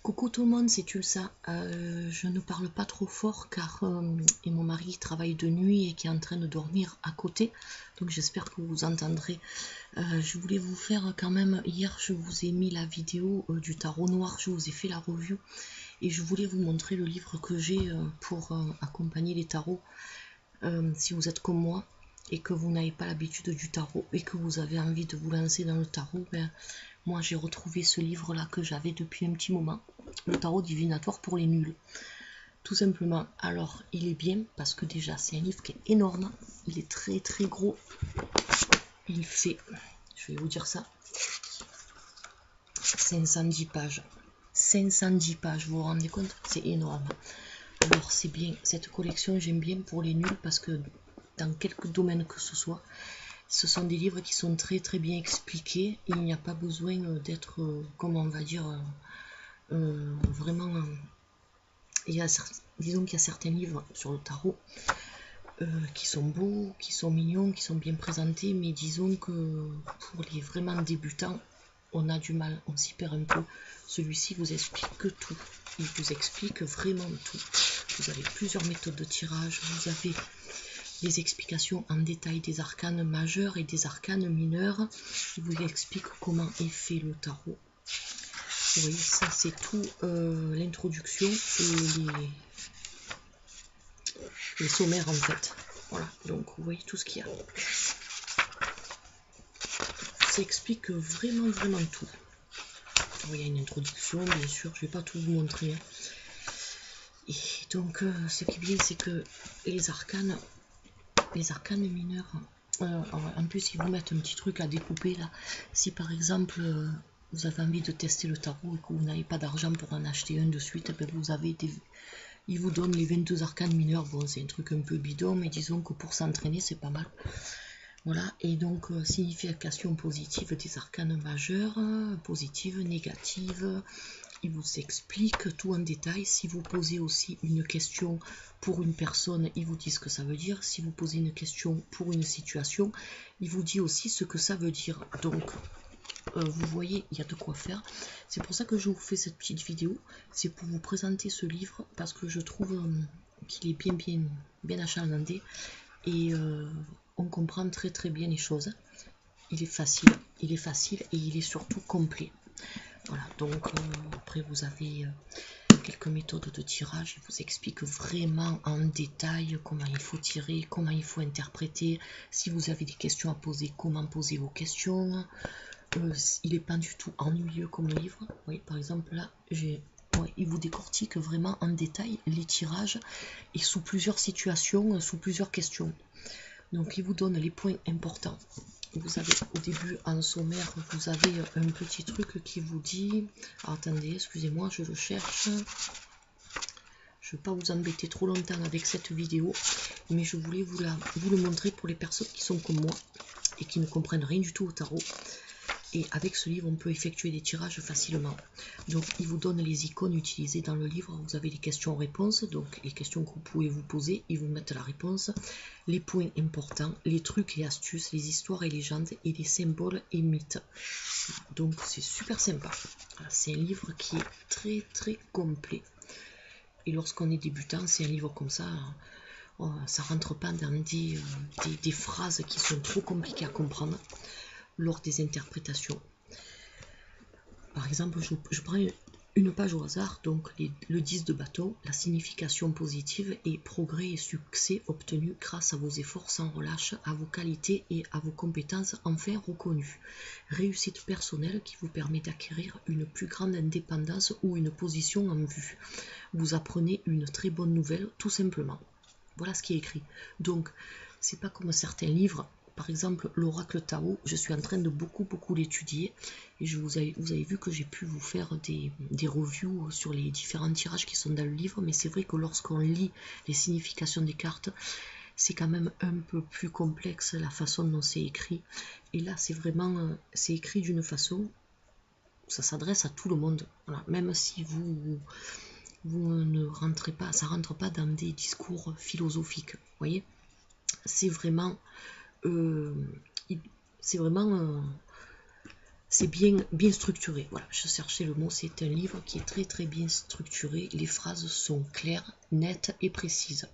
Coucou tout le monde, c'est Tulsa. Je ne parle pas trop fort car et mon mari travaille de nuit et qui est en train de dormir à côté. Donc j'espère que vous entendrez. Je voulais vous faire quand même, hier je vous ai mis la vidéo du tarot noir, je vous ai fait la review. Et je voulais vous montrer le livre que j'ai pour accompagner les tarots. Si vous êtes comme moi et que vous n'avez pas l'habitude du tarot et que vous avez envie de vous lancer dans le tarot, moi j'ai retrouvé ce livre là que j'avais depuis un petit moment, le tarot divinatoire pour les nuls, tout simplement. Alors il est bien parce que déjà c'est un livre qui est énorme, il est très très gros, il fait, je vais vous dire ça, 510 pages, 510 pages, vous vous rendez compte, c'est énorme. Alors c'est bien, cette collection j'aime bien pour les nuls parce que dans quelques domaines que ce soit, ce sont des livres qui sont très très bien expliqués. Il n'y a pas besoin d'être, comment on va dire, vraiment... disons qu'il y a certains livres sur le tarot qui sont beaux, qui sont mignons, qui sont bien présentés, mais disons que pour les vraiment débutants, on a du mal, on s'y perd un peu. Celui-ci vous explique que tout. Il vous explique vraiment tout. Vous avez plusieurs méthodes de tirage, vous avez les explications en détail des arcanes majeurs et des arcanes mineurs. Il vous explique comment est fait le tarot. Vous voyez, ça c'est tout l'introduction et les sommaires en fait. Voilà, donc vous voyez tout ce qu'il y a. Ça explique vraiment tout. Alors, il y a une introduction, bien sûr, je ne vais pas tout vous montrer. Hein. Et donc, ce qui est bien, c'est que les arcanes mineurs, en plus, ils vous mettent un petit truc à découper là. Si par exemple, vous avez envie de tester le tarot et que vous n'avez pas d'argent pour en acheter un de suite, vous avez des... Ils vous donnent les 22 arcanes mineurs. Bon, c'est un truc un peu bidon, mais disons que pour s'entraîner, c'est pas mal. Voilà, et donc signification positive des arcanes majeurs, positive, négative. Il vous explique tout en détail. Si vous posez aussi une question pour une personne, il vous dit ce que ça veut dire. Si vous posez une question pour une situation, il vous dit aussi ce que ça veut dire. Donc, vous voyez, il y a de quoi faire. C'est pour ça que je vous fais cette petite vidéo. C'est pour vous présenter ce livre parce que je trouve qu'il est bien achalandé et on comprend très bien les choses. Il est facile et il est surtout complet. Voilà, donc après vous avez quelques méthodes de tirage. Il vous explique vraiment en détail comment il faut tirer, comment il faut interpréter. Si vous avez des questions à poser, comment poser vos questions. Il n'est pas du tout ennuyeux comme livre. Oui, par exemple là, il vous décortique vraiment en détail les tirages et sous plusieurs situations, sous plusieurs questions. Donc il vous donne les points importants. Vous avez au début en sommaire, vous avez un petit truc qui vous dit... Alors, attendez, excusez-moi, je le cherche. Je ne vais pas vous embêter trop longtemps avec cette vidéo, mais je voulais vous le montrer pour les personnes qui sont comme moi et qui ne comprennent rien du tout au tarot. Et avec ce livre, on peut effectuer des tirages facilement. Donc, il vous donne les icônes utilisées dans le livre. Vous avez les questions-réponses, donc les questions que vous pouvez vous poser. Ils vous mettent la réponse, les points importants, les trucs et astuces, les histoires et légendes, et les symboles et mythes. Donc, c'est super sympa. C'est un livre qui est très complet. Et lorsqu'on est débutant, c'est un livre comme ça... ça rentre pas dans des phrases qui sont trop compliquées à comprendre lors des interprétations. Par exemple, je prends une page au hasard, donc le 10 de bâton, la signification positive est progrès et succès obtenus grâce à vos efforts sans relâche, à vos qualités et à vos compétences enfin reconnues. Réussite personnelle qui vous permet d'acquérir une plus grande indépendance ou une position en vue. Vous apprenez une très bonne nouvelle, tout simplement. Voilà ce qui est écrit. Donc, c'est pas comme certains livres. Par exemple, l'oracle Tao, je suis en train de beaucoup l'étudier et vous avez vu que j'ai pu vous faire des reviews sur les différents tirages qui sont dans le livre, mais c'est vrai que lorsqu'on lit les significations des cartes, c'est quand même un peu plus complexe la façon dont c'est écrit. Et là, c'est vraiment, c'est écrit d'une façon, ça s'adresse à tout le monde. Voilà. Même si vous ne rentrez pas, ça rentre pas dans des discours philosophiques, vous voyez. C'est vraiment c'est bien structuré. Voilà, je cherchais le mot, c'est un livre qui est très bien structuré. Les phrases sont claires, nettes et précises.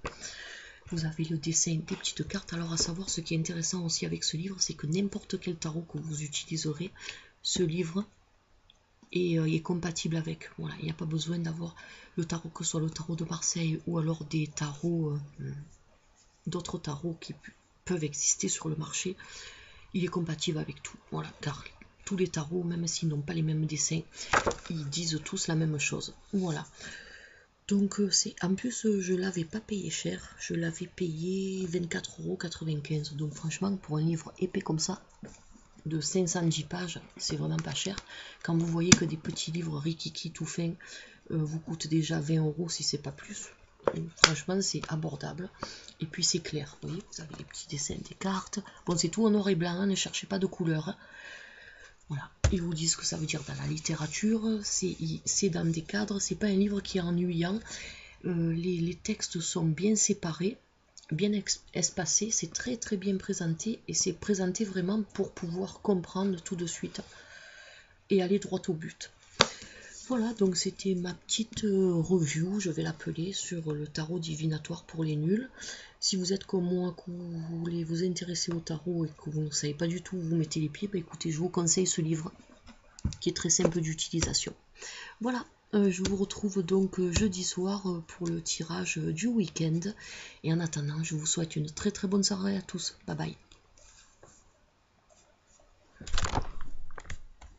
Vous avez le dessin des petites cartes. Alors à savoir, ce qui est intéressant aussi avec ce livre, c'est que n'importe quel tarot que vous utiliserez, ce livre est compatible avec. Voilà, il n'y a pas besoin d'avoir le tarot, que ce soit le tarot de Marseille ou alors des tarots, d'autres tarots qui peuvent exister sur le marché. Il est compatible avec tout. Voilà, car tous les tarots, même s'ils n'ont pas les mêmes dessins, ils disent tous la même chose. Voilà. Donc en plus je l'avais pas payé cher, je l'avais payé 24,95 €. Donc franchement pour un livre épais comme ça, de 510 pages, c'est vraiment pas cher. Quand vous voyez que des petits livres rikiki tout fins vous coûtent déjà 20 € si c'est pas plus. Donc, franchement c'est abordable. Et puis c'est clair, vous voyez, vous avez les petits dessins des cartes. Bon c'est tout en noir et blanc, hein, ne cherchez pas de couleurs. Hein. Voilà, ils vous disent ce que ça veut dire dans la littérature, c'est dans des cadres, c'est pas un livre qui est ennuyant. Les textes sont bien séparés, bien espacés, c'est très bien présenté et c'est présenté vraiment pour pouvoir comprendre tout de suite et aller droit au but. Voilà, donc c'était ma petite review, je vais l'appeler, sur le tarot divinatoire pour les nuls. Si vous êtes comme moi, que vous voulez vous intéresser au tarot et que vous ne savez pas du tout où vous mettez les pieds, bah écoutez, je vous conseille ce livre qui est très simple d'utilisation. Voilà, je vous retrouve donc jeudi soir pour le tirage du week-end. Et en attendant, je vous souhaite une très bonne soirée à tous. Bye bye.